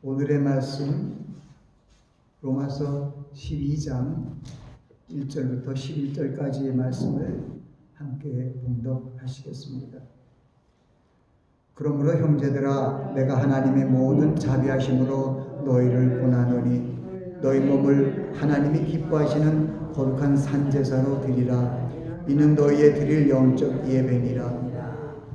오늘의 말씀 로마서 12장 1절부터 11절까지의 말씀을 함께 봉독하시겠습니다. 그러므로 형제들아, 내가 하나님의 모든 자비하심으로 너희를 권하노니 너희 몸을 하나님이 기뻐하시는 거룩한 산제사로 드리라. 이는 너희의 드릴 영적 예배니라.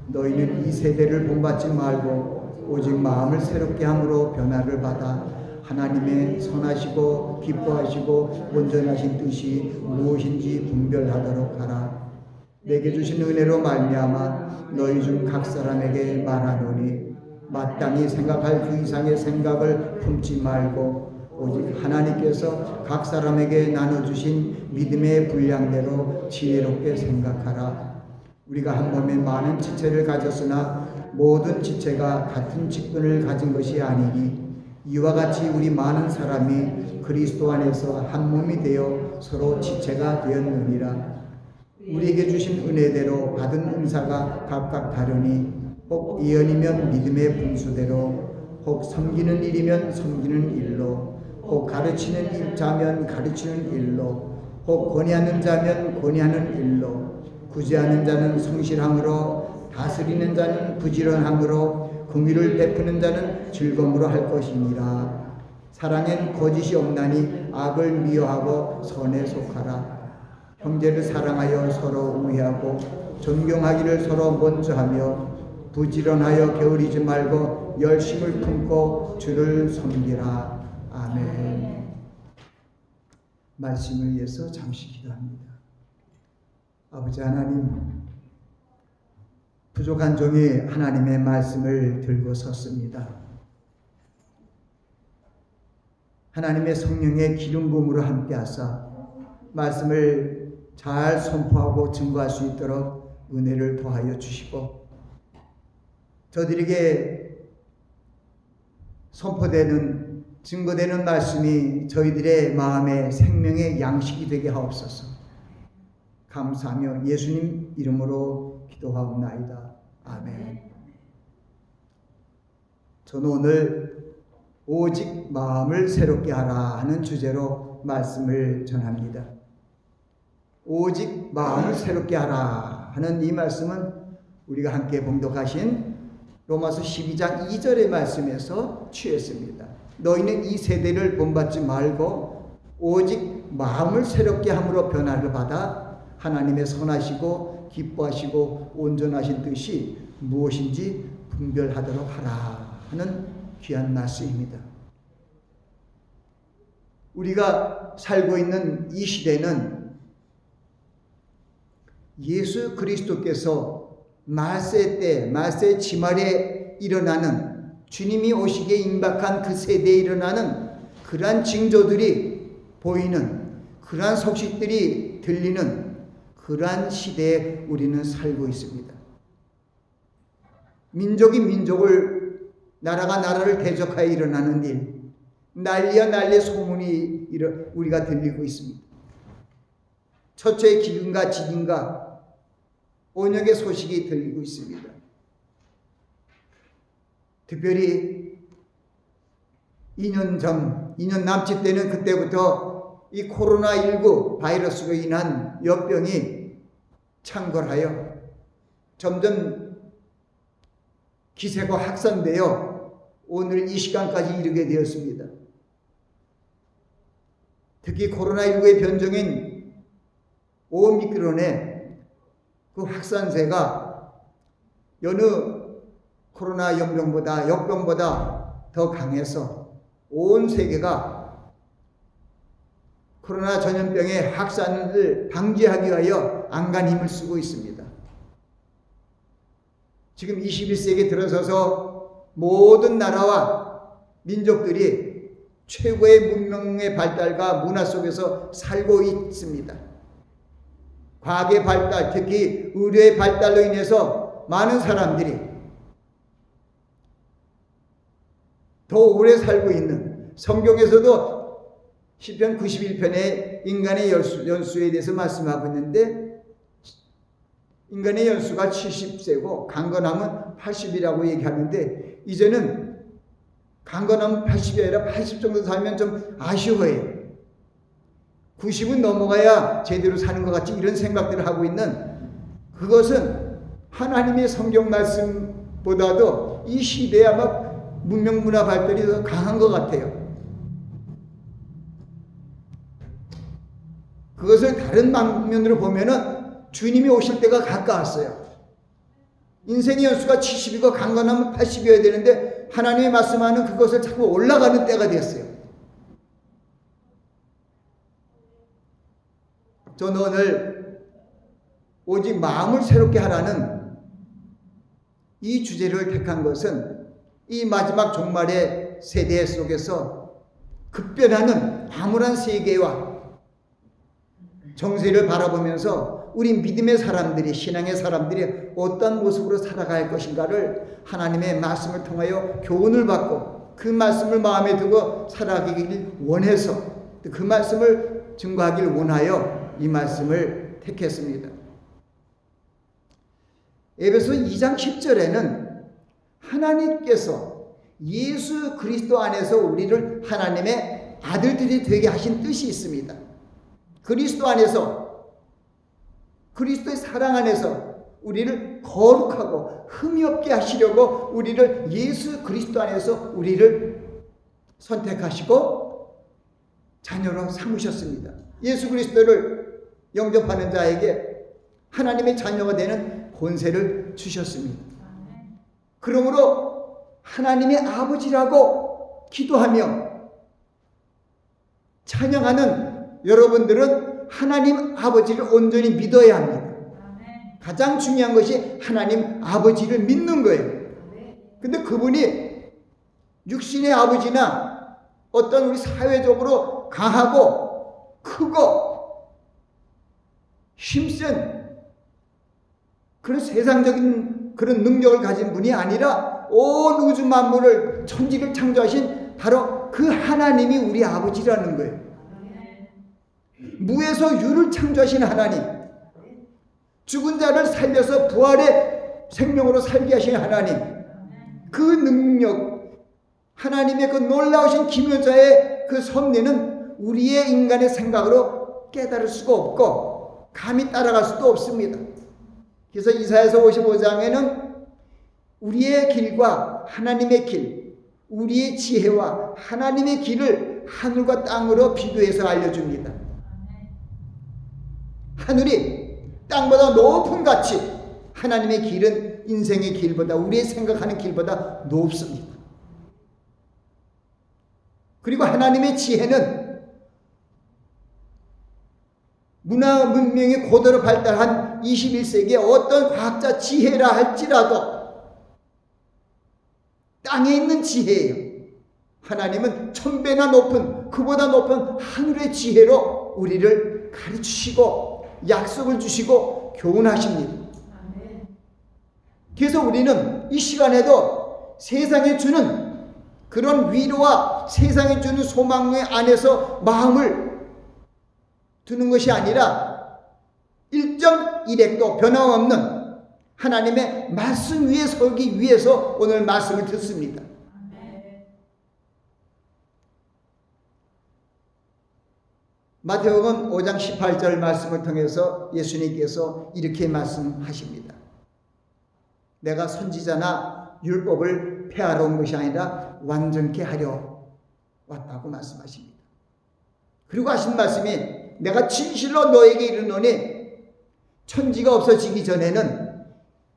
너희는 이 세대를 본받지 말고 오직 마음을 새롭게 함으로 변화를 받아 하나님의 선하시고 기뻐하시고 온전하신 뜻이 무엇인지 분별하도록 하라. 내게 주신 은혜로 말미암아 너희 중 각 사람에게 말하노니 마땅히 생각할 그 이상의 생각을 품지 말고 오직 하나님께서 각 사람에게 나눠주신 믿음의 분량대로 지혜롭게 생각하라. 우리가 한 몸에 많은 지체를 가졌으나 모든 지체가 같은 직분을 가진 것이 아니니 이와 같이 우리 많은 사람이 그리스도 안에서 한 몸이 되어 서로 지체가 되었느니라. 우리에게 주신 은혜대로 받은 은사가 각각 다르니 혹 예언이면 믿음의 분수대로, 혹 섬기는 일이면 섬기는 일로, 혹 가르치는 자면 가르치는 일로, 혹 권위하는 자면 권위하는 일로, 구제하는 자는 성실함으로, 다스리는 자는 부지런함으로, 긍휼을 베푸는 자는 즐거움으로 할 것이니라. 사랑엔 거짓이 없나니 악을 미워하고 선에 속하라. 형제를 사랑하여 서로 우애하고 존경하기를 서로 먼저 하며 부지런하여 게으르지 말고 열심을 품고 주를 섬기라. 아멘. 말씀을 위해서 잠시 기도합니다. 아버지 하나님, 부족한 종이 하나님의 말씀을 들고 섰습니다. 하나님의 성령의 기름 부음으로 함께 하사 말씀을 잘 선포하고 증거할 수 있도록 은혜를 더하여 주시고, 저들에게 선포되는 증거되는 말씀이 저희들의 마음의 생명의 양식이 되게 하옵소서. 감사하며 예수님 이름으로 기도하옵나이다. 아멘. 저는 오늘 오직 마음을 새롭게 하라 하는 주제로 말씀을 전합니다. 오직 마음을 새롭게 하라 하는 이 말씀은 우리가 함께 봉독하신 로마서 12장 2절의 말씀에서 취했습니다. 너희는 이 세대를 본받지 말고 오직 마음을 새롭게 함으로 변화를 받아 하나님의 선하시고 기뻐하시고 온전하신 뜻이 무엇인지 분별하도록 하라 하는 귀한 말씀입니다. 우리가 살고 있는 이 시대는 예수 그리스도께서 말세 때, 말세 지말에 일어나는, 주님이 오시기에 임박한 그 세대에 일어나는 그러한 징조들이 보이는, 그러한 소식들이 들리는 그러한 시대에 우리는 살고 있습니다. 민족이 민족을, 나라가 나라를 대적하여 일어나는 일, 난리와 난리의 소문이 우리가 들리고 있습니다. 처처의 기근과 지진과 온역의 소식이 들리고 있습니다. 특별히 2년 남짓 되는 그때부터 이 코로나19 바이러스로 인한 역병이 창궐하여 점점 기세가 확산되어 오늘 이 시간까지 이르게 되었습니다. 특히 코로나19의 변종인 오미크론의 그 확산세가 여느 코로나 역병보다 더 강해서 온 세계가 코로나 전염병의 확산을 방지하기 위하여 안간 힘을 쓰고 있습니다. 지금 21세기에 들어서서 모든 나라와 민족들이 최고의 문명의 발달과 문화 속에서 살고 있습니다. 과학의 발달, 특히 의료의 발달로 인해서 많은 사람들이 더 오래 살고 있는, 성경에서도 시편 91편에 인간의 연수에 대해서 말씀하고 있는데 인간의 연수가 70세고 강건함은 80이라고 얘기하는데 이제는 강건하면 80이 아니라 80 정도 살면 좀 아쉬워해요. 90은 넘어가야 제대로 사는 것 같지, 이런 생각들을 하고 있는, 그것은 하나님의 성경 말씀보다도 이 시대에 아마 문명 문화 발달이 더 강한 것 같아요. 그것을 다른 방면으로 보면은 주님이 오실 때가 가까웠어요. 인생의 연수가 70이고 강건하면 80이어야 되는데 하나님의 말씀하는 그것을 자꾸 올라가는 때가 됐어요. 저는 오늘 오직 마음을 새롭게 하라는 이 주제를 택한 것은 이 마지막 종말의 세대 속에서 급변하는 암울한 세계와 정세를 바라보면서 우리 믿음의 사람들이, 신앙의 사람들이 어떤 모습으로 살아갈 것인가를 하나님의 말씀을 통하여 교훈을 받고 그 말씀을 마음에 두고 살아가길 원해서, 그 말씀을 증거하길 원하여 이 말씀을 택했습니다. 에베소 2장 10절에는 하나님께서 예수 그리스도 안에서 우리를 하나님의 아들들이 되게 하신 뜻이 있습니다. 그리스도 안에서, 그리스도의 사랑 안에서 우리를 거룩하고 흠이 없게 하시려고 우리를 예수 그리스도 안에서 우리를 선택하시고 자녀로 삼으셨습니다. 예수 그리스도를 영접하는 자에게 하나님의 자녀가 되는 권세를 주셨습니다. 그러므로 하나님의 아버지라고 기도하며 찬양하는 여러분들은 하나님 아버지를 온전히 믿어야 합니다. 가장 중요한 것이 하나님 아버지를 믿는 거예요. 근데 그분이 육신의 아버지나 어떤 우리 사회적으로 강하고 크고 힘센 그런 세상적인 그런 능력을 가진 분이 아니라 온 우주 만물을, 천지를 창조하신 바로 그 하나님이 우리 아버지라는 거예요. 무에서 유를 창조하신 하나님, 죽은 자를 살려서 부활의 생명으로 살게 하신 하나님, 그 능력, 하나님의 그 놀라우신 기묘자의 그 섭리는 우리의 인간의 생각으로 깨달을 수가 없고 감히 따라갈 수도 없습니다. 그래서 이사야서 55장에는 우리의 길과 하나님의 길, 우리의 지혜와 하나님의 길을 하늘과 땅으로 비교해서 알려줍니다. 하늘이 땅보다 높은 가치, 하나님의 길은 인생의 길보다, 우리의 생각하는 길보다 높습니다. 그리고 하나님의 지혜는 문화 문명이 고도로 발달한 21세기에 어떤 과학자 지혜라 할지라도 땅에 있는 지혜예요. 하나님은 천배나 높은, 그보다 높은 하늘의 지혜로 우리를 가르치시고 약속을 주시고 교훈하십니다. 그래서 우리는 이 시간에도 세상에 주는 그런 위로와 세상에 주는 소망의 안에서 마음을 두는 것이 아니라 1.1핵도 변함없는 하나님의 말씀 위에 서기 위해서 오늘 말씀을 듣습니다. 마태복음 5장 18절 말씀을 통해서 예수님께서 이렇게 말씀하십니다. 내가 선지자나 율법을 폐하러 온 것이 아니라 완전케 하려 왔다고 말씀하십니다. 그리고 하신 말씀이 내가 진실로 너에게 이르노니 천지가 없어지기 전에는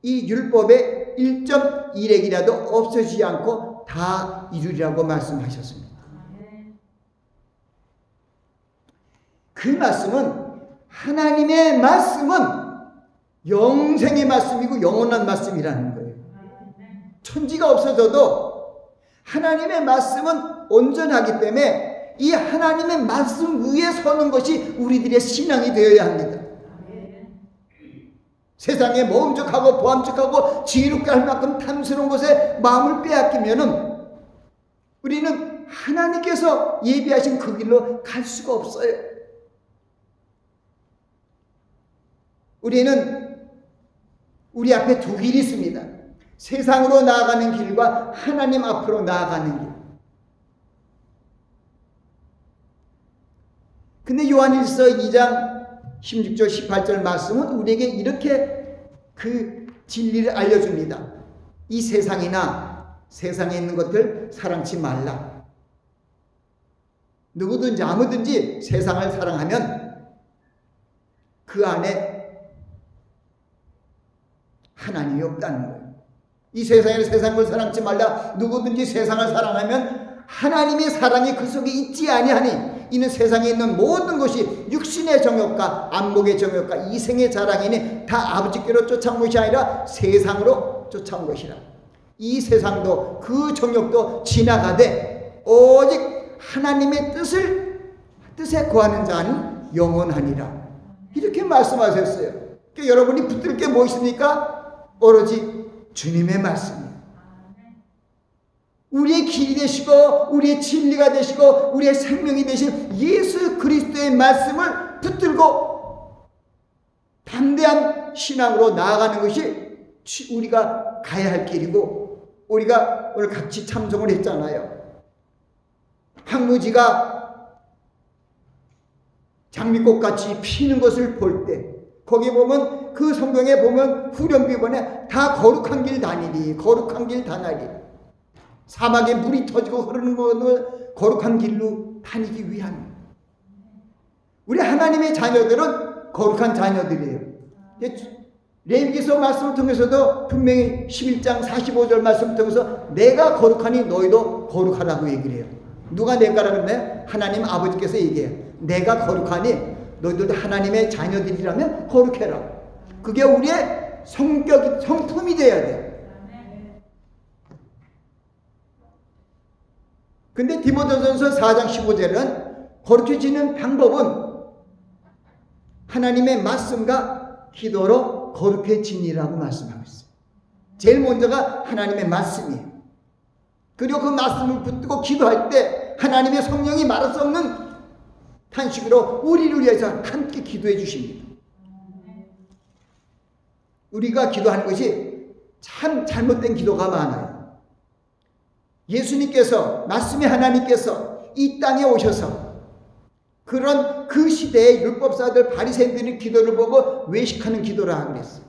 이 율법의 1.1핵이라도 없어지지 않고 다 이루리라고 말씀하셨습니다. 그 말씀은, 하나님의 말씀은 영생의 말씀이고 영원한 말씀이라는 거예요. 천지가 없어져도 하나님의 말씀은 온전하기 때문에 이 하나님의 말씀 위에 서는 것이 우리들의 신앙이 되어야 합니다. 세상에 모험적하고 보암적하고 지혜롭게 할 만큼 탐스러운 것에 마음을 빼앗기면은 우리는 하나님께서 예비하신 그 길로 갈 수가 없어요. 우리는 우리 앞에 두 길이 있습니다. 세상으로 나아가는 길과 하나님 앞으로 나아가는 길. 근데 요한일서 2장 16절 18절 말씀은 우리에게 이렇게 그 진리를 알려줍니다. 이 세상이나 세상에 있는 것들 사랑치 말라. 누구든지 아무든지 세상을 사랑하면 그 안에 하나님이 없다는 거예요. 이 세상에 세상을 사랑치 말라. 누구든지 세상을 사랑하면 하나님의 사랑이 그 속에 있지 아니하니 이는 세상에 있는 모든 것이 육신의 정욕과 안목의 정욕과 이생의 자랑이니 다 아버지께로 쫓아온 것이 아니라 세상으로 쫓아온 것이라. 이 세상도 그 정욕도 지나가되 오직 하나님의 뜻에 거하는 자는 영원하니라. 이렇게 말씀하셨어요. 그러니까 여러분이 붙들 게 뭐 있습니까? 오로지 주님의 말씀이에요. 우리의 길이 되시고 우리의 진리가 되시고 우리의 생명이 되신 예수 그리스도의 말씀을 붙들고 담대한 신앙으로 나아가는 것이 우리가 가야 할 길이고, 우리가 오늘 같이 참석을 했잖아요. 황무지가 장미꽃같이 피는 것을 볼 때 거기 보면 그 성경에 보면 후렴비번에 다 거룩한 길 다니리, 거룩한 길 다니리. 사막에 물이 터지고 흐르는 것을 거룩한 길로 다니기 위함. 우리 하나님의 자녀들은 거룩한 자녀들이에요. 레위기서 말씀을 통해서도 분명히 11장 45절 말씀을 통해서 내가 거룩하니 너희도 거룩하라고 얘기를 해요. 누가 내가라고 했나요? 하나님 아버지께서 얘기해요. 내가 거룩하니 너희들도 하나님의 자녀들이라면 거룩해라. 그게 우리의 성품이 돼야 돼요. 근데 디모데전서 4장 15절은 거룩해지는 방법은 하나님의 말씀과 기도로 거룩해지니라고 말씀하고 있어요. 제일 먼저가 하나님의 말씀이에요. 그리고 그 말씀을 붙들고 기도할 때 하나님의 성령이 말할 수 없는 탄식으로 우리를 위해서 함께 기도해 주십니다. 우리가 기도하는 것이 참 잘못된 기도가 많아요. 예수님께서, 말씀의 하나님께서 이 땅에 오셔서 그런 그 시대의 율법사들 바리새인들의 기도를 보고 외식하는 기도라 그랬어요.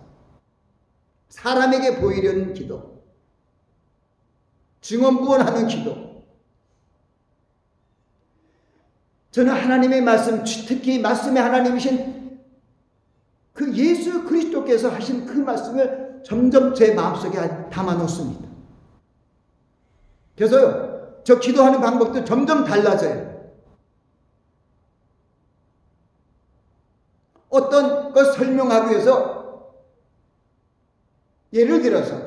사람에게 보이려는 기도, 증언부언하는 기도. 저는 하나님의 말씀, 특히 말씀의 하나님이신 그 예수 그리스도께서 하신 그 말씀을 점점 제 마음속에 담아 놓습니다. 그래서요, 저 기도하는 방법도 점점 달라져요. 어떤 것 설명하기 위해서, 예를 들어서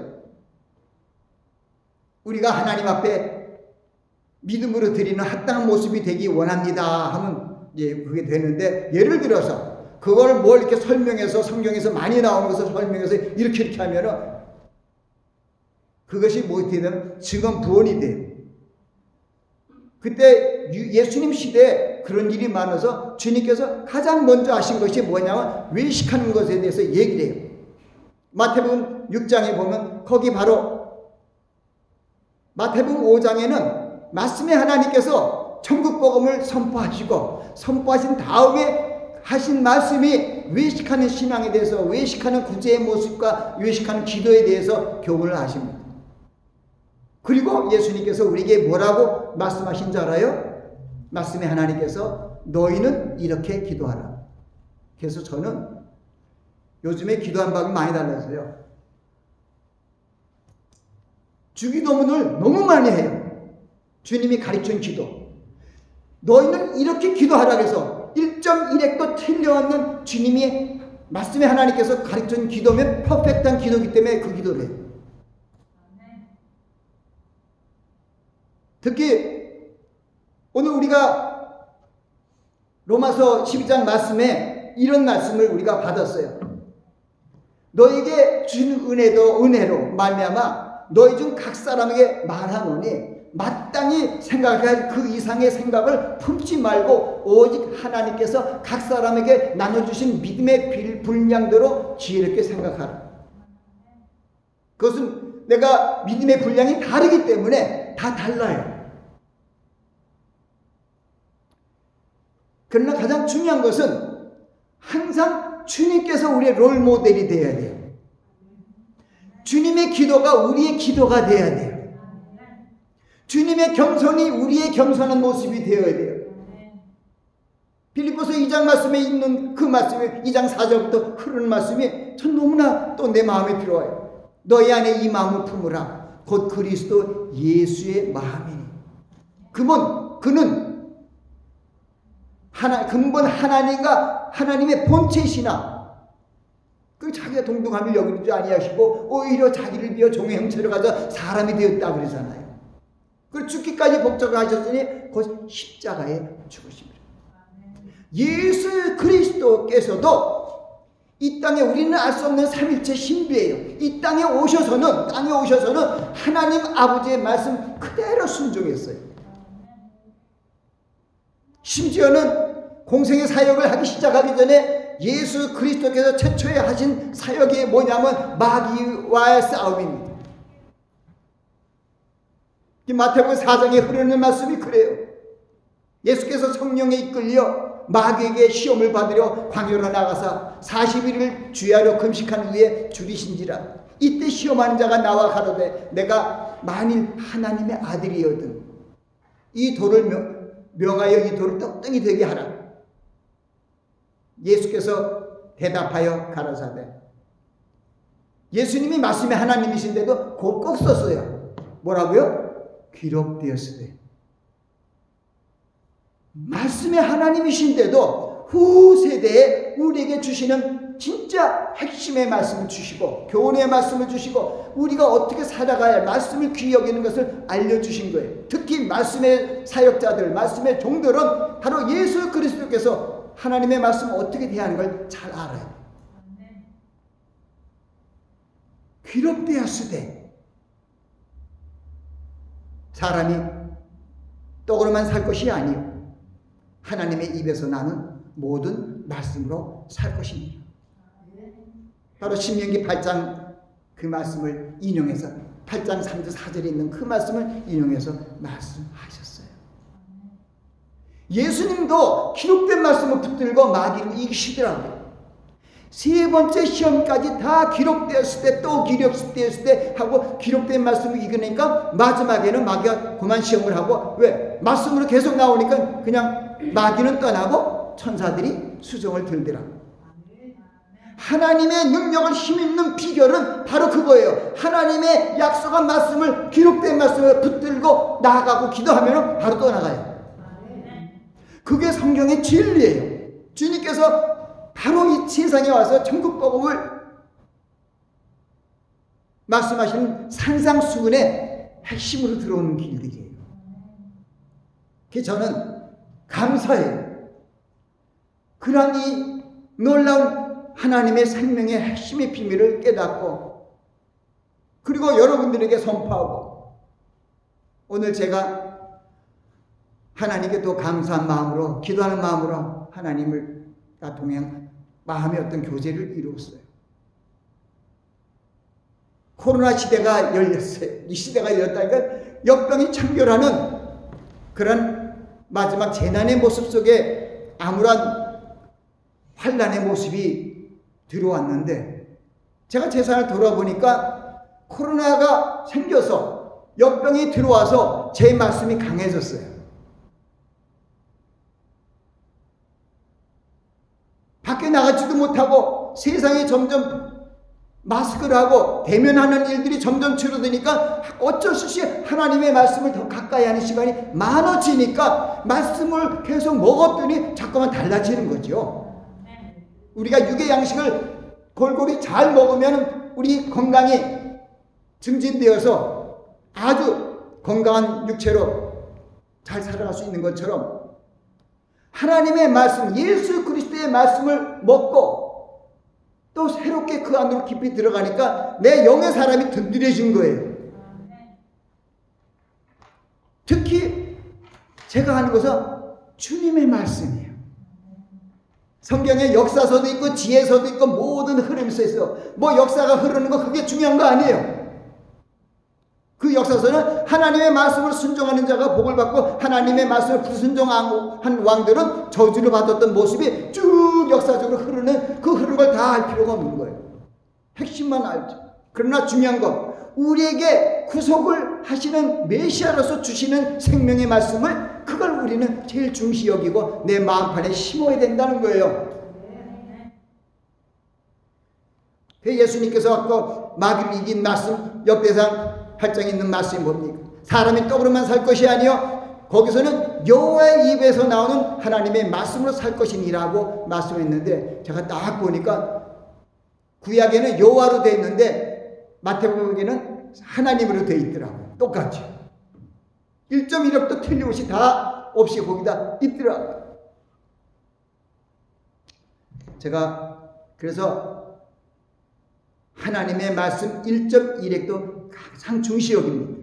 우리가 하나님 앞에 믿음으로 드리는 합당한 모습이 되기 원합니다 하면 이제 그게 되는데, 예를 들어서 그걸 뭘 이렇게 설명해서 성경에서 많이 나오는 것을 설명해서 이렇게 하면은 그것이 뭐가 되면 증언부언이 돼요. 그때 예수님 시대에 그런 일이 많아서 주님께서 가장 먼저 하신 것이 뭐냐면 외식하는 것에 대해서 얘기를 해요. 마태복음 6장에 보면 거기 바로 마태복음 5장에는 말씀의 하나님께서 천국복음을 선포하신 다음에 하신 말씀이 외식하는 신앙에 대해서, 외식하는 구제의 모습과 외식하는 기도에 대해서 교훈을 하십니다. 그리고 예수님께서 우리에게 뭐라고 말씀하신 줄 알아요? 말씀의 하나님께서 너희는 이렇게 기도하라. 그래서 저는 요즘에 기도한 방법이 많이 달라서요. 주기도문을 너무 많이 해요. 주님이 가르친 기도. 너희는 이렇게 기도하라 해서 1.1핵도 틀려없는 주님이 말씀의 하나님께서 가르친 기도면 퍼펙트한 기도이기 때문에 그 기도를 해요. 특히 오늘 우리가 로마서 12장 말씀에 이런 말씀을 우리가 받았어요. 너에게 준 은혜로 말미암아 너희 중 각 사람에게 말하노니 마땅히 생각할 그 이상의 생각을 품지 말고 오직 하나님께서 각 사람에게 나눠주신 믿음의 분량대로 지혜롭게 생각하라. 그것은 내가 믿음의 분량이 다르기 때문에 다 달라요. 그러나 가장 중요한 것은 항상 주님께서 우리의 롤 모델이 되어야 돼요. 주님의 기도가 우리의 기도가 되어야 돼요. 주님의 겸손이 우리의 겸손한 모습이 되어야 돼요. 빌립보서 2장 말씀에 있는 그 말씀이 2장 4절부터 흐르는 말씀이 전 너무나 또 내 마음에 들어와요. 너희 안에 이 마음을 품으라. 곧 그리스도 예수의 마음이니. 그는 근본 하나님과 하나님의 본체이시나 그 자기가 동등함을 여기지 아니하시고 오히려 자기를 비어 종의 형체를 가져 사람이 되었다 그러잖아요. 그 죽기까지 복종하셨으니 곧 십자가에 죽으십니다. 예수 그리스도께서도 이 땅에 우리는 알 수 없는 삼일체 신비예요. 이 땅에 오셔서는 하나님 아버지의 말씀 그대로 순종했어요. 심지어는 공생의 사역을 하기 시작하기 전에 예수 그리스도께서 최초에 하신 사역이 뭐냐면 마귀와의 싸움입니다. 마태복음 4장에 흐르는 말씀이 그래요. 예수께서 성령에 이끌려 마귀에게 시험을 받으려 광야로 나가사 40일을 주야로 금식한 후에 줄이신지라. 이때 시험하는 자가 나와 가로되 내가 만일 하나님의 아들이거든 이 돌을 명하여 이 돌을 떡덩이 되게 하라. 예수께서 대답하여 가라사대. 예수님이 말씀의 하나님이신데도 꼭 썼어요. 뭐라고요? 기록되었으되. 말씀의 하나님이신데도 후세대에 우리에게 주시는 진짜 핵심의 말씀을 주시고 교훈의 말씀을 주시고 우리가 어떻게 살아가야 할 말씀을 귀히 여기는 것을 알려주신 거예요. 특히 말씀의 사역자들, 말씀의 종들은 바로 예수 그리스도께서 하나님의 말씀을 어떻게 대하는 걸 잘 알아요. 기록되었으되 사람이 떡으로만 살 것이 아니요 하나님의 입에서 나는 모든 말씀으로 살 것입니다. 바로 신명기 8장 그 말씀을 인용해서 8장 3절 4절에 있는 그 말씀을 인용해서 말씀하셨어요. 예수님도 기록된 말씀을 붙들고 마귀를 이기시더라고요. 세 번째 시험까지 다 기록되었을 때 또 기록되었을 때 하고 기록된 말씀을 이겨내니까 마지막에는 마귀가 그만 시험을 하고 왜? 말씀으로 계속 나오니까 그냥 마귀는 떠나고 천사들이 수종을 들더라고요. 하나님의 능력을 힘있는 비결은 바로 그거예요. 하나님의 약속한 말씀을 기록된 말씀을 붙들고 나아가고 기도하면 바로 떠나가요. 그게 성경의 진리예요. 주님께서 바로 이 세상에 와서 천국 복음을 말씀하시는 산상수훈의 핵심으로 들어오는 길들이에요. 그래서 저는 감사해요. 그러한 이 놀라운 하나님의 생명의 핵심의 비밀을 깨닫고 그리고 여러분들에게 선포하고 오늘 제가 하나님께 또 감사한 마음으로 기도하는 마음으로 하나님을 동행 마음의 어떤 교제를 이루었어요. 코로나 시대가 열렸어요. 이 시대가 열렸다니까 역병이 창궐하는 그런 마지막 재난의 모습 속에 암울한 환난의 모습이 들어왔는데 제가 제 삶을 돌아보니까 코로나가 생겨서 역병이 들어와서 제 말씀이 강해졌어요. 밖에 나가지도 못하고 세상이 점점 마스크를 하고 대면하는 일들이 점점 줄어드니까 어쩔 수 없이 하나님의 말씀을 더 가까이 하는 시간이 많아지니까 말씀을 계속 먹었더니 자꾸만 달라지는 거죠. 우리가 육의 양식을 골고루 잘 먹으면 우리 건강이 증진되어서 아주 건강한 육체로 잘 살아갈 수 있는 것처럼 하나님의 말씀, 예수 그리스도의 말씀을 먹고 또 새롭게 그 안으로 깊이 들어가니까 내 영의 사람이 든든해진 거예요. 특히 제가 하는 것은 주님의 말씀이에요. 성경에 역사서도 있고 지혜서도 있고 모든 흐름에서 있어. 뭐 역사가 흐르는 거 그게 중요한 거 아니에요. 그 역사서는 하나님의 말씀을 순종하는 자가 복을 받고 하나님의 말씀을 불순종한 왕들은 저주를 받았던 모습이 쭉 역사적으로 흐르는 그 흐른 걸 다 알 필요가 없는 거예요. 핵심만 알죠. 그러나 중요한 건 우리에게 구속을 하시는 메시아로서 주시는 생명의 말씀을 그걸 우리는 제일 중시 여기고 내 마음판에 심어야 된다는 거예요. 예수님께서 아까 마귀를 이긴 말씀 역대상 8장에 있는 말씀이 뭡니까? 사람이 떡으로만 살 것이 아니요 거기서는 여호와의 입에서 나오는 하나님의 말씀으로 살 것이니라고 말씀했는데 제가 딱 보니까 구약에는 여호와로 되어 있는데 마태복음에는 하나님으로 되어 있더라고요. 똑같이 1.1억도 틀림없이 다 없이 거기다 있더라고요. 제가 그래서 하나님의 말씀 1.1핵도 가장 중시 여깁니다.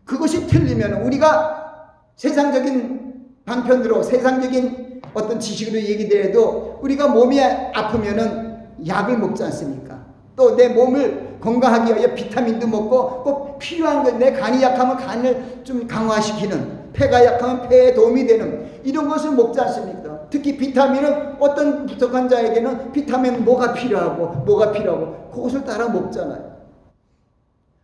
그것이 틀리면 우리가 세상적인 방편으로 세상적인 어떤 지식으로 얘기되어도 우리가 몸이 아프면은 약을 먹지 않습니까? 또 내 몸을 건강하기 위해 비타민도 먹고 꼭 필요한 것, 내 간이 약하면 간을 좀 강화시키는, 폐가 약하면 폐에 도움이 되는 이런 것을 먹지 않습니까? 특히 비타민은 어떤 부족한 자에게는 비타민 뭐가 필요하고 그것을 따라 먹잖아요.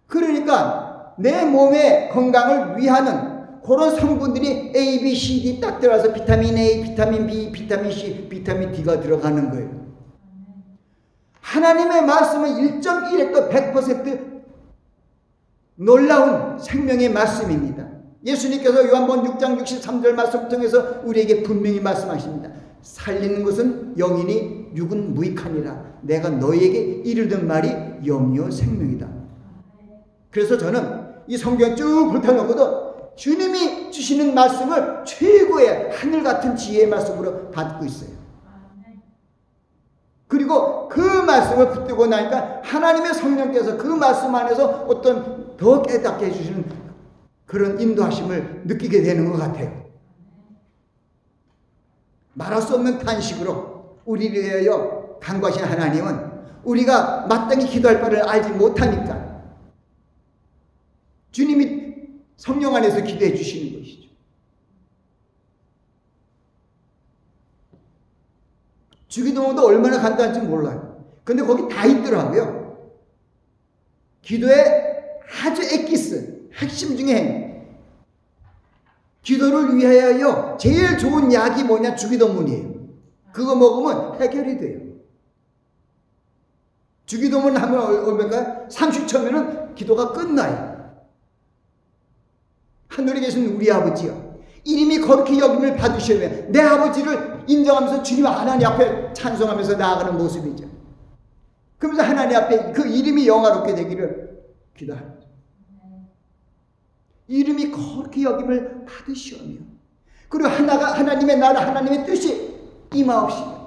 그러니까 내 몸의 건강을 위하는 그런 성분들이 A, B, C, D 딱 들어가서 비타민 A, 비타민 B, 비타민 C, 비타민 D가 들어가는 거예요. 하나님의 말씀은 1.1핵도 100% 놀라운 생명의 말씀입니다. 예수님께서 요한복음 6장 63절 말씀을 통해서 우리에게 분명히 말씀하십니다. 살리는 것은 영이니 육은 무익하니라. 내가 너희에게 이르던 말이 영이요 생명이다. 그래서 저는 이 성경 쭉 훑어놓고도 주님이 주시는 말씀을 최고의 하늘같은 지혜의 말씀으로 받고 있어요. 그리고 그 말씀을 붙들고 나니까 하나님의 성령께서 그 말씀 안에서 어떤 더 깨닫게 해주시는 그런 인도하심을 느끼게 되는 것 같아요. 말할 수 없는 탄식으로 우리를 위하여 간구하신 하나님은 우리가 마땅히 기도할 바를 알지 못하니까 주님이 성령 안에서 기도해 주시는 것이죠. 주기도문도 얼마나 간단한지 몰라요. 근데 거기 다 있더라고요. 기도의 아주 엑기스, 핵심 중에 기도를 위하여 제일 좋은 약이 뭐냐? 주기도문이에요. 그거 먹으면 해결이 돼요. 주기도문 하면 얼마인가요? 30초면은 기도가 끝나요. 하늘에 계신 우리 아버지요, 이름이 거룩히 여김을 받으시면 내 아버지를 인정하면서 주님 하나님 앞에 찬송하면서 나아가는 모습이죠. 그러면서 하나님 앞에 그 이름이 영화롭게 되기를 기도합니다. 이름이 거룩히 여김을 받으시오며 그리고 하나님의 나라 하나님의 뜻이 임하옵시며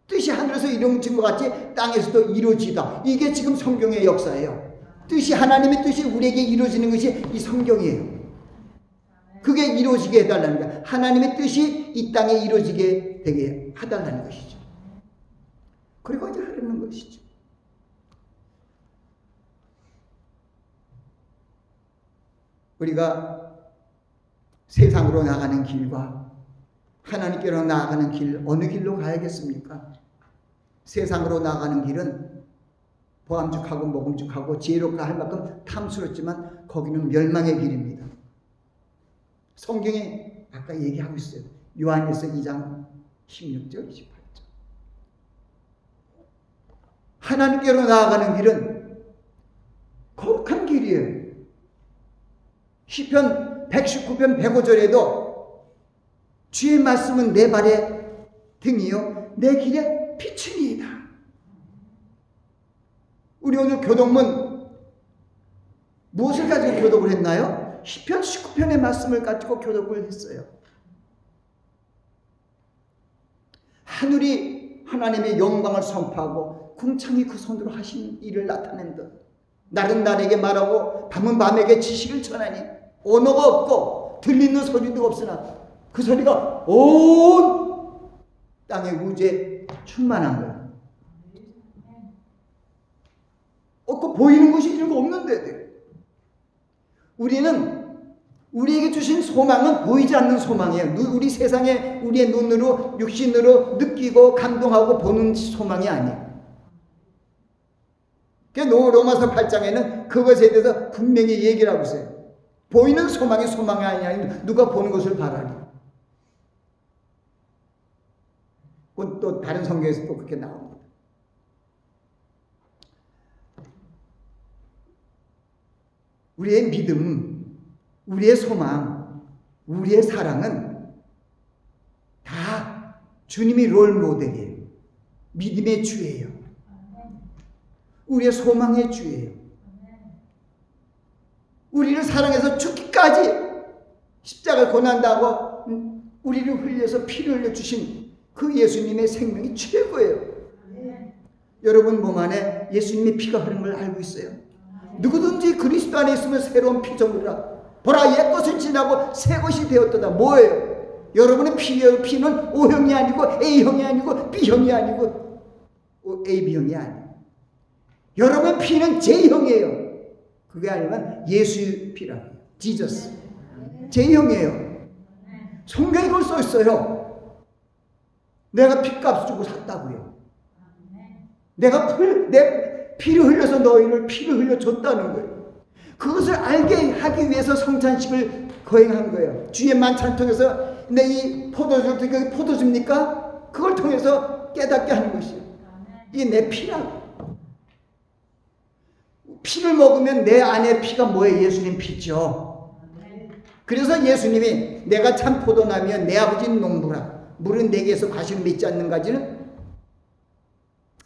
뜻이 하늘에서 이루어진 것 같이 땅에서도 이루어지다. 이게 지금 성경의 역사예요. 뜻이 하나님의 뜻이 우리에게 이루어지는 것이 이 성경이에요. 그게 이루어지게 해달라는 거야. 하나님의 뜻이 이 땅에 이루어지게 되게 해달라는 것이죠. 그리고 이제 흐르는 것이죠. 우리가 세상으로 나가는 길과 하나님께로 나아가는 길, 어느 길로 가야겠습니까? 세상으로 나가는 길은 보암직하고 모금직하고 지혜롭고 할 만큼 탐스럽지만 거기는 멸망의 길입니다. 성경에 아까 얘기하고 있어요. 요한일서 2장 16절 28절. 하나님께로 나아가는 길은 거룩한 길이에요. 시편 119편 105절에도 주의 말씀은 내 발의 등이요 내 길에 빛이니이다. 우리 오늘 교독문 무엇을 가지고 교독을 했나요? 시편 19편의 말씀을 가지고 교독을 했어요. 하늘이 하나님의 영광을 선포하고 궁창이 그 손으로 하신 일을 나타낸 듯 날은 날에게 말하고 밤은 밤에게 지식을 전하니 언어가 없고 들리는 소리도 없으나 그 소리가 온 땅의 우주에 충만한 거야. 없고 보이는 것이 이런 거 없는데 우리는 우리에게 주신 소망은 보이지 않는 소망이에요. 우리 세상에 우리의 눈으로 육신으로 느끼고 감동하고 보는 소망이 아니에요. 로마서 8장에는 그것에 대해서 분명히 얘기를 하고 있어요. 보이는 소망이 소망이 아니라 누가 보는 것을 바라니. 또 다른 성경에서 또 그렇게 나옵니다. 우리의 믿음, 우리의 소망, 우리의 사랑은 다 주님이 롤 모델이에요. 믿음의 주예요. 우리의 소망의 주예요. 우리를 사랑해서 죽기까지 십자가를 고난다고 우리를 흘려서 피를 흘려주신 그 예수님의 생명이 최고예요. 여러분 몸 안에 예수님의 피가 흐르는 걸 알고 있어요. 누구든지 그리스도 안에 있으면 새로운 피조물이라. 보라 옛것은 지나고 새것이 되었도다. 뭐예요? 여러분의 피는 O형이 아니고 A형이 아니고 B형이 아니고 AB형이 아니에요. 여러분의 피는 J형이에요. 그게 아니면 예수의 피라고 해요. 지저스. J형이에요. 성경에 그걸 써 있어요. 내가 피값 주고 샀다고요. 내가 내 피를 흘려서 너희를 피를 흘려줬다는 거예요. 그것을 알게 하기 위해서 성찬식을 거행한 거예요. 주의 만찬을 통해서 내 이 포도주를 그게 포도주입니까? 그걸 통해서 깨닫게 하는 것이에요. 이게 내 피라고. 피를 먹으면 내 안에 피가 뭐예요? 예수님 피죠. 그래서 예수님이 내가 참 포도나무여 내 아버지는 농부라. 물은 내게서 과실을 맺지 않는가지는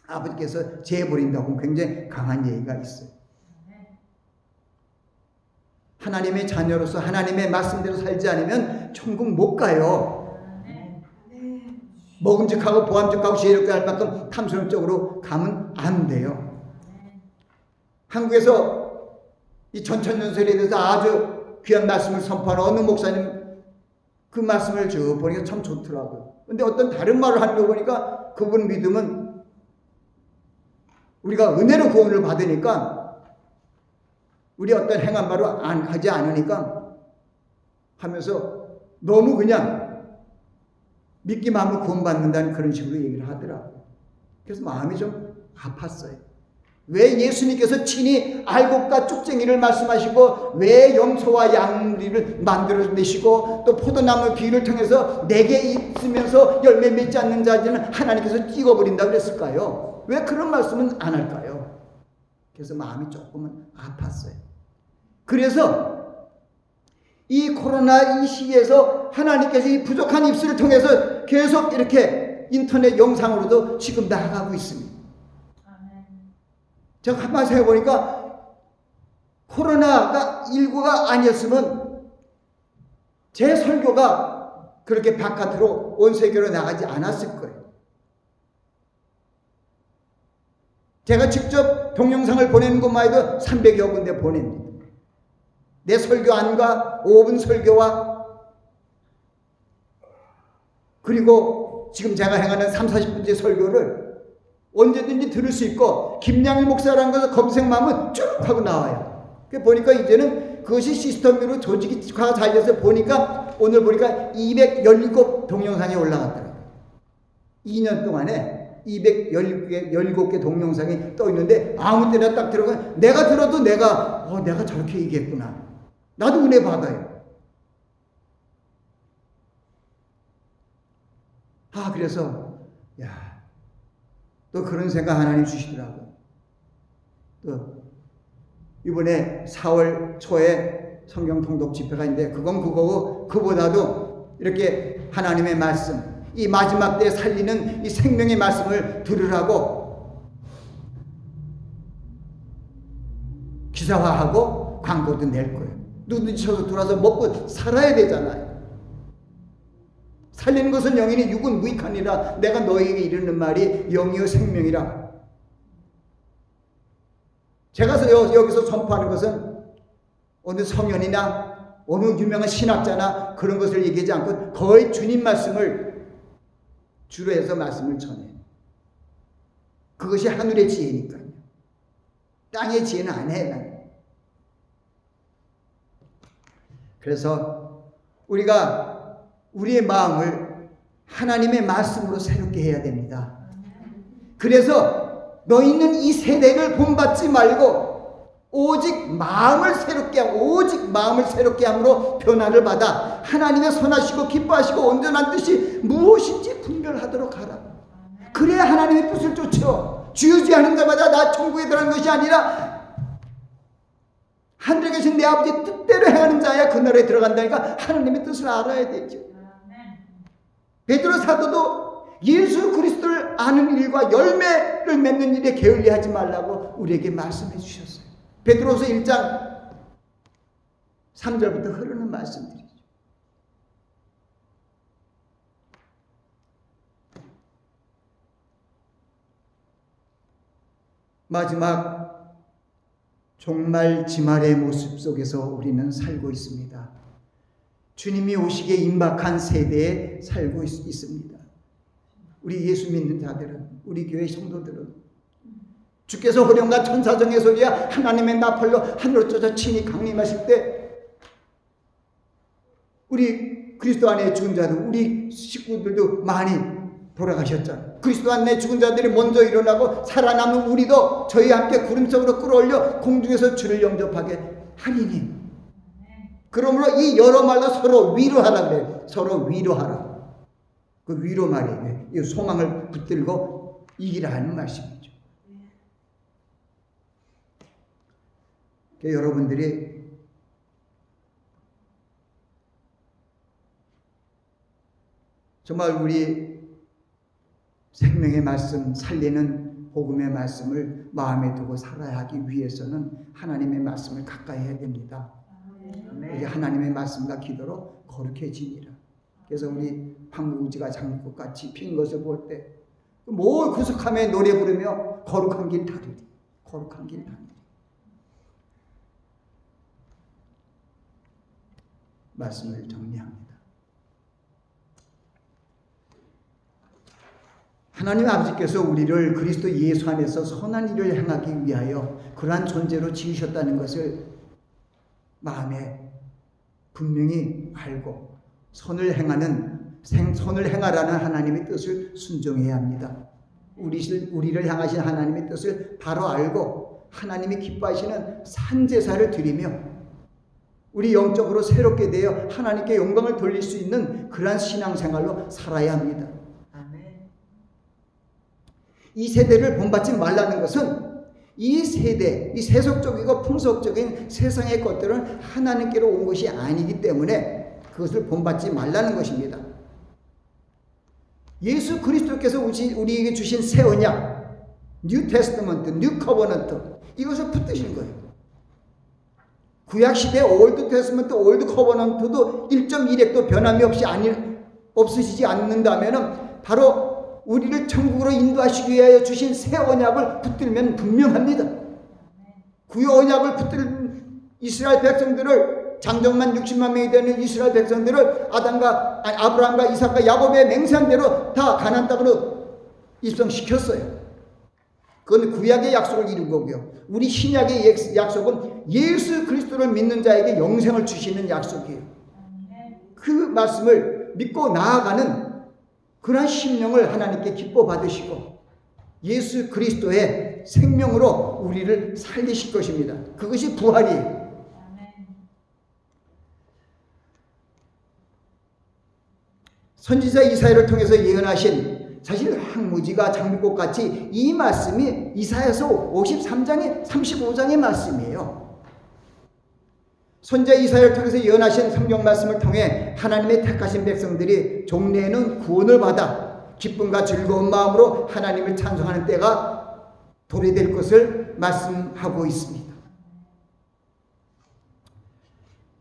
아버지께서 재버린다고 굉장히 강한 얘기가 있어요. 하나님의 자녀로서 하나님의 말씀대로 살지 않으면 천국 못 가요. 먹음직하고 보암직하고 지혜롭게 할 만큼 탐스럽적으로 가면 안 돼요. 한국에서 이 전천연설에 대해서 아주 귀한 말씀을 선포하는 어느 목사님 그 말씀을 쭉 보니까 참 좋더라고요. 근데 어떤 다른 말을 하는 거 보니까 그분 믿음은 우리가 은혜로 구원을 받으니까 우리 어떤 행한 바로 하지 않으니까 하면서 너무 그냥 믿기만 하면 구원받는다는 그런 식으로 얘기를 하더라고요. 그래서 마음이 좀 아팠어요. 왜 예수님께서 친히 알곡과 쭉쟁이를 말씀하시고 왜 염소와 양리를 만들어내시고 또 포도나무 비유를 통해서 내게 있으면서 열매 맺지 않는 자들은 하나님께서 찍어버린다고 그랬을까요? 왜 그런 말씀은 안 할까요? 그래서 마음이 조금은 아팠어요. 그래서 이 코로나 이 시기에서 하나님께서 이 부족한 입술을 통해서 계속 이렇게 인터넷 영상으로도 지금 나아가고 있습니다. 제가 한번 생각해보니까 코로나가 19가 아니었으면 제 설교가 그렇게 바깥으로 온 세계로 나가지 않았을 거예요. 제가 직접 동영상을 보내는 것만 해도 300여 군데 보냅니다. 내 설교안과 5분 설교와 그리고 지금 제가 행하는 30-40분째 설교를 언제든지 들을 수 있고 김양일 목사라는 것을 검색만 하면 쭉 하고 나와요. 보니까 이제는 그것이 시스템으로 조직화가 잘 돼서 보니까 오늘 보니까 217 동영상이 올라갔더라고요. 2년 동안에 217개 동영상이 떠 있는데 아무 때나 딱 들어가면 내가 들어도 내가 저렇게 얘기했구나. 나도 은혜 받아요. 그래서 또 그런 생각 하나님 주시더라고요. 또 이번에 4월 초에 성경 통독 집회가 있는데 그건 그거고 그보다도 이렇게 하나님의 말씀 이 마지막 때에 살리는 이 생명의 말씀을 들으라고 기사화하고 광고도 낼 거예요. 누구든지 저도 들어와서 먹고 살아야 되잖아요. 살리는 것은 영이니 육은 무익하니라. 내가 너희에게 이르는 말이 영이요 생명이라. 제가 여기서 선포하는 것은 어느 성현이나 어느 유명한 신학자나 그런 것을 얘기하지 않고 거의 주님 말씀을 주로 해서 말씀을 전해요. 그것이 하늘의 지혜니까요. 땅의 지혜는 안 해. 그래서 우리가 우리의 마음을 하나님의 말씀으로 새롭게 해야 됩니다. 그래서 너희는 이 세대를 본받지 말고 오직 마음을 새롭게 함으로 변화를 받아 하나님의 선하시고 기뻐하시고 온전한 뜻이 무엇인지 분별하도록 하라. 그래야 하나님의 뜻을 쫓아 주유지하는 자마다 나 천국에 들어가는 것이 아니라 하늘에 계신 내 아버지의 뜻대로 행하는 자야 그 나라에 들어간다니까 하나님의 뜻을 알아야 되죠. 베드로 사도도 예수 그리스도를 아는 일과 열매를 맺는 일에 게을리하지 말라고 우리에게 말씀해 주셨어요. 베드로서 1장 3절부터 흐르는 말씀들이죠. 마지막 종말 지말의 모습 속에서 우리는 살고 있습니다. 주님이 오시기에 임박한 세대에 살고 있습니다. 우리 예수 믿는 자들은, 우리 교회 성도들은 주께서 호령과 천사정의 소리와 하나님의 나팔로 하늘로 쫓아 친히 강림하실 때 우리 그리스도 안에 죽은 자들, 우리 식구들도 많이 돌아가셨잖아요. 그리스도 안에 죽은 자들이 먼저 일어나고 살아남은 우리도 저희와 함께 구름 속으로 끌어올려 공중에서 주를 영접하게 하리니. 그러므로 이 여러 말로 서로 위로하라 그래요. 서로 위로하라. 그 위로 말이에요. 이 소망을 붙들고 이기라 하는 말씀이죠. 여러분들이 정말 우리 생명의 말씀, 살리는 복음의 말씀을 마음에 두고 살아야 하기 위해서는 하나님의 말씀을 가까이 해야 됩니다. 우리 하나님의 말씀과 기도로 거룩해지니라. 그래서 우리 방무지가 장미꽃같이 핀 것을 볼 때 뭐 구속함에 노래 부르며 거룩한 길 다니리. 거룩한 길 다니리. 말씀을 정리합니다. 하나님 아버지께서 우리를 그리스도 예수 안에서 선한 일을 행하기 위하여 그러한 존재로 지으셨다는 것을 마음에 분명히 알고 선을 행하라는 하나님의 뜻을 순종해야 합니다. 우리를 향하신 하나님의 뜻을 바로 알고 하나님이 기뻐하시는 산제사를 드리며 우리 영적으로 새롭게 되어 하나님께 영광을 돌릴 수 있는 그러한 신앙생활로 살아야 합니다. 이 세대를 본받지 말라는 것은 이 세대, 이 세속적이고 풍속적인 세상의 것들은 하나님께로 온 것이 아니기 때문에 그것을 본받지 말라는 것입니다. 예수 그리스도께서 우리에게 주신 새 언약, 뉴 테스트먼트, 뉴 커버넌트, 이것을 붙드신 거예요. 구약시대 올드 테스트먼트, 올드 커버넌트도 1.1핵도 변함이 없으시지 않는다면 바로 우리를 천국으로 인도하시기 위하여 주신 새 언약을 붙들면 분명합니다. 구약 언약을 붙들 이스라엘 백성들을 장정만 60만 명이 되는 이스라엘 백성들을 아브라함과 이삭과 야곱의 맹세한대로 다 가나안 땅으로 입성시켰어요. 그건 구약의 약속을 이룬 거고요. 우리 신약의 약속은 예수 그리스도를 믿는 자에게 영생을 주시는 약속이에요. 그 말씀을 믿고 나아가는 그러한 심령을 하나님께 기뻐 받으시고 예수 그리스도의 생명으로 우리를 살리실 것입니다. 그것이 부활이에요. 선지자 이사야를 통해서 예언하신 사실 황무지가 장미꽃같이 이 말씀이 이사야서 53장의 35장의 말씀이에요. 선지자 이사야를 통해서 예언하신 성경 말씀을 통해 하나님의 택하신 백성들이 종래에는 구원을 받아 기쁨과 즐거운 마음으로 하나님을 찬송하는 때가 도래될 것을 말씀하고 있습니다.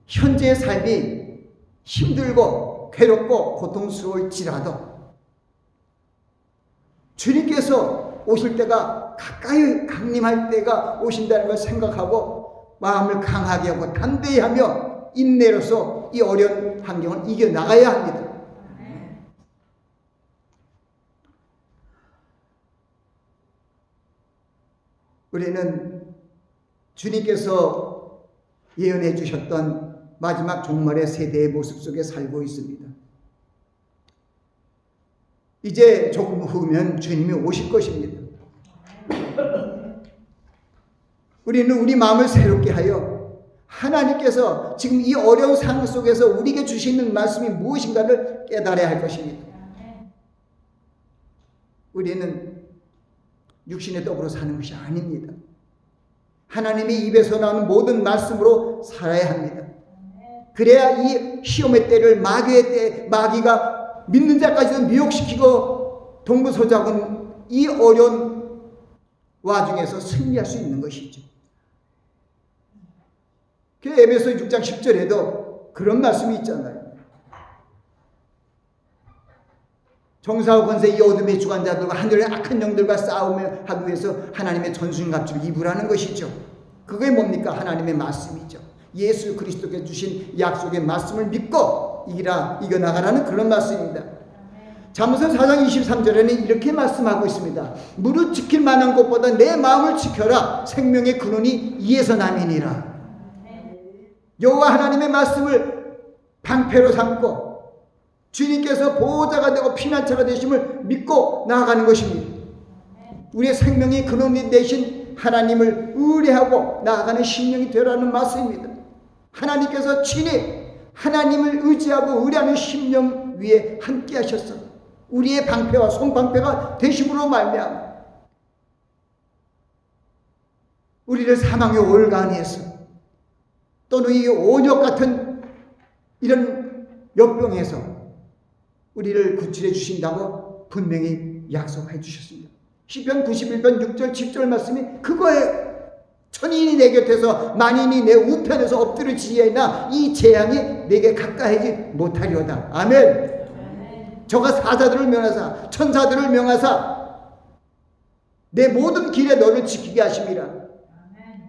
현재의 삶이 힘들고 괴롭고 고통스러울지라도 주님께서 오실 때가 가까이 강림할 때가 오신다는 걸 생각하고 마음을 강하게 하고 담대히 하며 인내로서 이 어려운 환경을 이겨나가야 합니다. 우리는 주님께서 예언해 주셨던 마지막 종말의 세대의 모습 속에 살고 있습니다. 이제 조금 후면 주님이 오실 것입니다. 우리는 우리 마음을 새롭게 하여 하나님께서 지금 이 어려운 상황 속에서 우리에게 주시는 말씀이 무엇인가를 깨달아야 할 것입니다. 우리는 육신의 떡으로 사는 것이 아닙니다. 하나님의 입에서 나오는 모든 말씀으로 살아야 합니다. 그래야 이 시험의 때를 마귀가 믿는 자까지도 미혹시키고 동부서작은 이 어려운 와중에서 승리할 수 있는 것이죠. 에베소 6장 10절에도 그런 말씀이 있잖아요. 정사와 권세 이 어둠의 주관자들과 하늘의 악한 영들과 싸움을 하기 위해서 하나님의 전순갑주를 입으라는 것이죠. 그게 뭡니까? 하나님의 말씀이죠. 예수 그리스도께 주신 약속의 말씀을 믿고 이겨나가라는 그런 말씀입니다. 잠언서 4장 23절에는 이렇게 말씀하고 있습니다. 무릇 지킬 만한 것보다 내 마음을 지켜라. 생명의 근원이 이에서 남이니라. 여호와 하나님의 말씀을 방패로 삼고 주님께서 보호자가 되고 피난처가 되심을 믿고 나아가는 것입니다. 우리의 생명의 근원이 되신 하나님을 의뢰하고 나아가는 심령이 되라는 말씀입니다. 하나님께서 친히 하나님을 의지하고 의뢰하는 심령 위에 함께 하셨어. 우리의 방패와 손방패가 되심으로 말미암아 우리를 사망의 올가니에서 또는 이 온역 같은 이런 역병에서 우리를 구출해 주신다고 분명히 약속해 주셨습니다. 시편 91편 6절 7절 말씀이 그거예요. 천인이 내 곁에서 만인이 내 우편에서 엎드려 지혜나 이 재앙이 내게 가까이지 못하리로다. 아멘. 저가 사자들을 명하사 천사들을 명하사 내 모든 길에 너를 지키게 하심이라.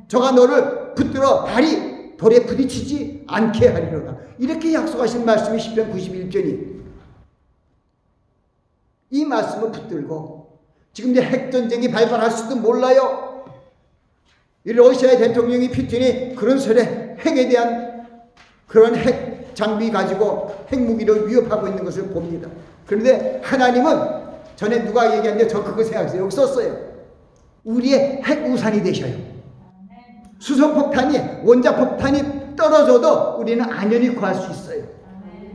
저가 너를 붙들어 발이 돌에 부딪히지 않게 하리로다. 이렇게 약속하신 말씀이 시편 91편이 이 말씀을 붙들고 지금 이제 핵전쟁이 발발할 수도 몰라요. 이 러시아의 대통령이 푸틴이 그런 설에 핵에 대한 그런 핵 장비 가지고 핵무기를 위협하고 있는 것을 봅니다. 그런데 하나님은 전에 누가 얘기했는데 저 그거 생각했어요. 여기 썼어요. 우리의 핵 우산이 되셔요. 수소폭탄이 원자폭탄이 떨어져도 우리는 안전히 구할 수 있어요.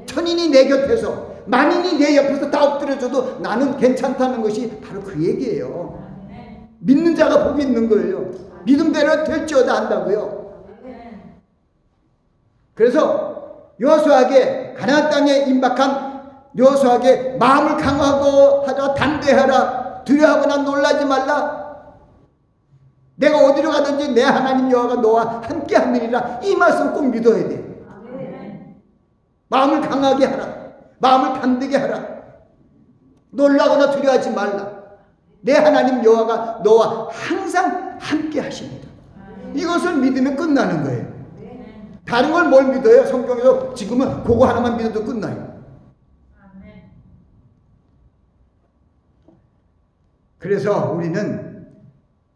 천인이 내 곁에서 만인이 내 옆에서 다 엎드려줘도 나는 괜찮다는 것이 바로 그 얘기예요. 믿는 자가 복이 있는 거예요. 믿음대로 될지어다 한다고요. 그래서 여호수아에게 가나안 땅에 임박한 여호수아에게 마음을 강하고 하라, 담대하라, 두려워하거나 놀라지 말라. 내가 어디로 가든지 내 하나님 여호와가 너와 함께 하느니라. 이 말씀 꼭 믿어야 돼. 마음을 강하게 하라. 마음을 담대게 하라. 놀라거나 두려워하지 말라. 내 하나님 여호와가 너와 항상 함께 하십니다. 이것을 믿으면 끝나는 거예요. 다른 걸 뭘 믿어요? 성경에서 지금은 그거 하나만 믿어도 끝나요. 그래서 우리는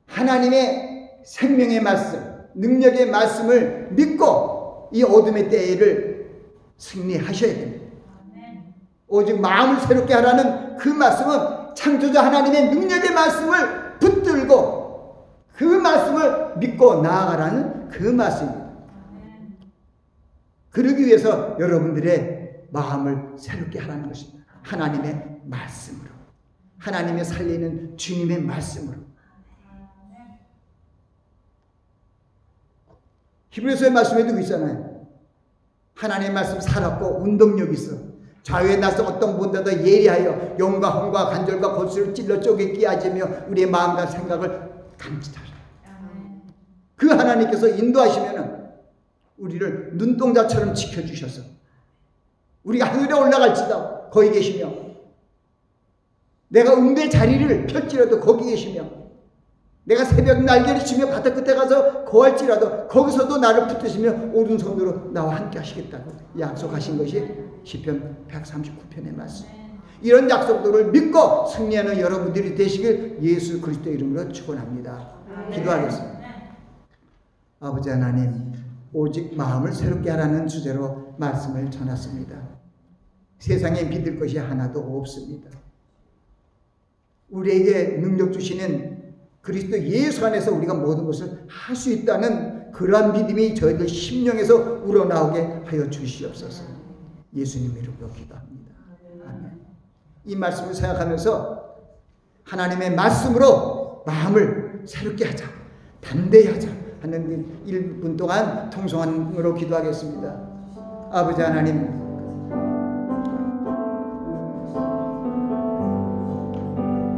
하나님의 생명의 말씀, 능력의 말씀을 믿고 이 어둠의 때를 승리하셔야 됩니다. 오직 마음을 새롭게 하라는 그 말씀은 창조자 하나님의 능력의 말씀을 붙들고 그 말씀을 믿고 나아가라는 그 말씀입니다. 그러기 위해서 여러분들의 마음을 새롭게 하라는 것입니다. 하나님의 말씀으로, 하나님의 살리는 주님의 말씀으로. 히브리서의 말씀에도 있잖아요. 하나님의 말씀 살았고 운동력이 있어. 좌우에 나서 어떤 분보다 예리하여 영과 혼과 관절과 골수를 찔러 쪼개 끼어지며 우리의 마음과 생각을 감지하라. 그 하나님께서 인도하시면 우리를 눈동자처럼 지켜주셔서 우리가 하늘에 올라갈지도 거기 계시며 내가 응대 자리를 펼지라도 거기 계시며 내가 새벽 날개를 치며 바다 끝에 가서 거할지라도 거기서도 나를 붙드시며 오른손으로 나와 함께 하시겠다고 약속하신 것이 시편 139편의 말씀. 이런 약속들을 믿고 승리하는 여러분들이 되시길 예수 그리스도의 이름으로 축원합니다. 기도하겠습니다. 아버지 하나님, 오직 마음을 새롭게 하라는 주제로 말씀을 전했습니다. 세상에 믿을 것이 하나도 없습니다. 우리에게 능력 주시는 그리스도 예수 안에서 우리가 모든 것을 할 수 있다는 그러한 믿음이 저희들 심령에서 우러나오게 하여 주시옵소서. 예수님 이름으로 기도합니다. 아멘. 이 말씀을 생각하면서 하나님의 말씀으로 마음을 새롭게 하자, 담대히 하자 하는 1분 동안 통성으로 기도하겠습니다. 아버지 하나님,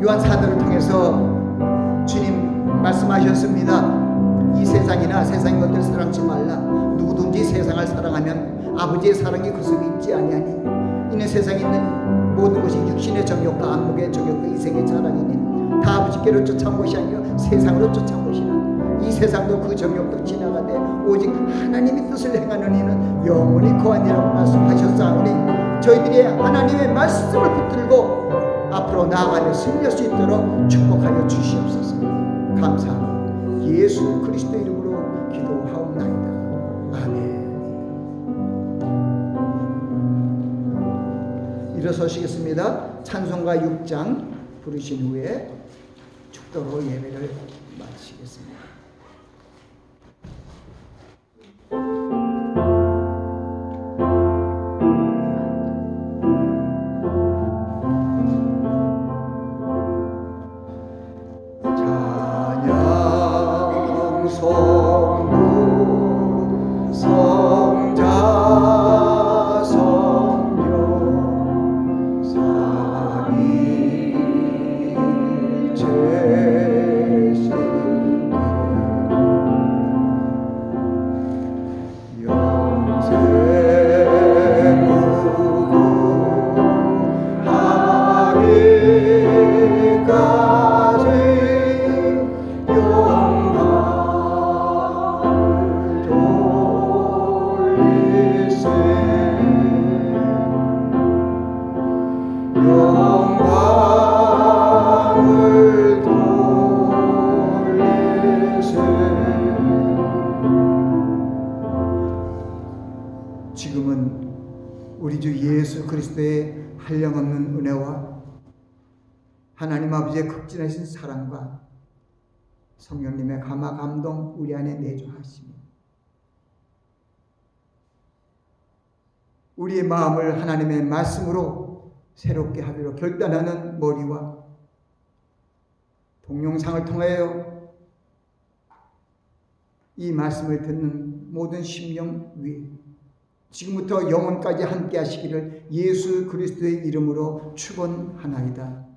요한 사도를 통해서 주님 말씀하셨습니다. 이 세상이나 세상의 것들 사랑치 말라. 누구든지 세상을 사랑하면 아버지의 사랑이 그 속에 있지 아니하니 이는 세상에 있는 모든 것이 육신의 정욕과 안목의 정욕과 이생의 자랑이니 다 아버지께로 쫓아온 것이 아니라 세상으로 쫓아온 것이라. 이 세상도 그 정욕도 지나가되 오직 하나님의 뜻을 행하는 이는 영원히 거하니라고 말씀하셨사오니 저희들이 하나님의 말씀을 붙들고 앞으로 나아가며 승리할 수 있도록 축복하여 주시옵소서. 감사합니다. 예수 그리스도 이름으로 기도하옵나이다. 아멘. 일어서시겠습니다. 찬송가 6장 부르신 후에 축도로 예배를 마치겠습니다. 지금은 우리 주 예수 그리스도의 한량없는 은혜와 하나님 아버지의 극진하신 사랑과 성령님의 감화 감동 우리 안에 내주하시며 우리의 마음을 하나님의 말씀으로 새롭게 하기로 결단하는 머리와 동영상을 통하여 이 말씀을 듣는 모든 심령 위에 지금부터 영원까지 함께 하시기를 예수 그리스도의 이름으로 축원하나이다.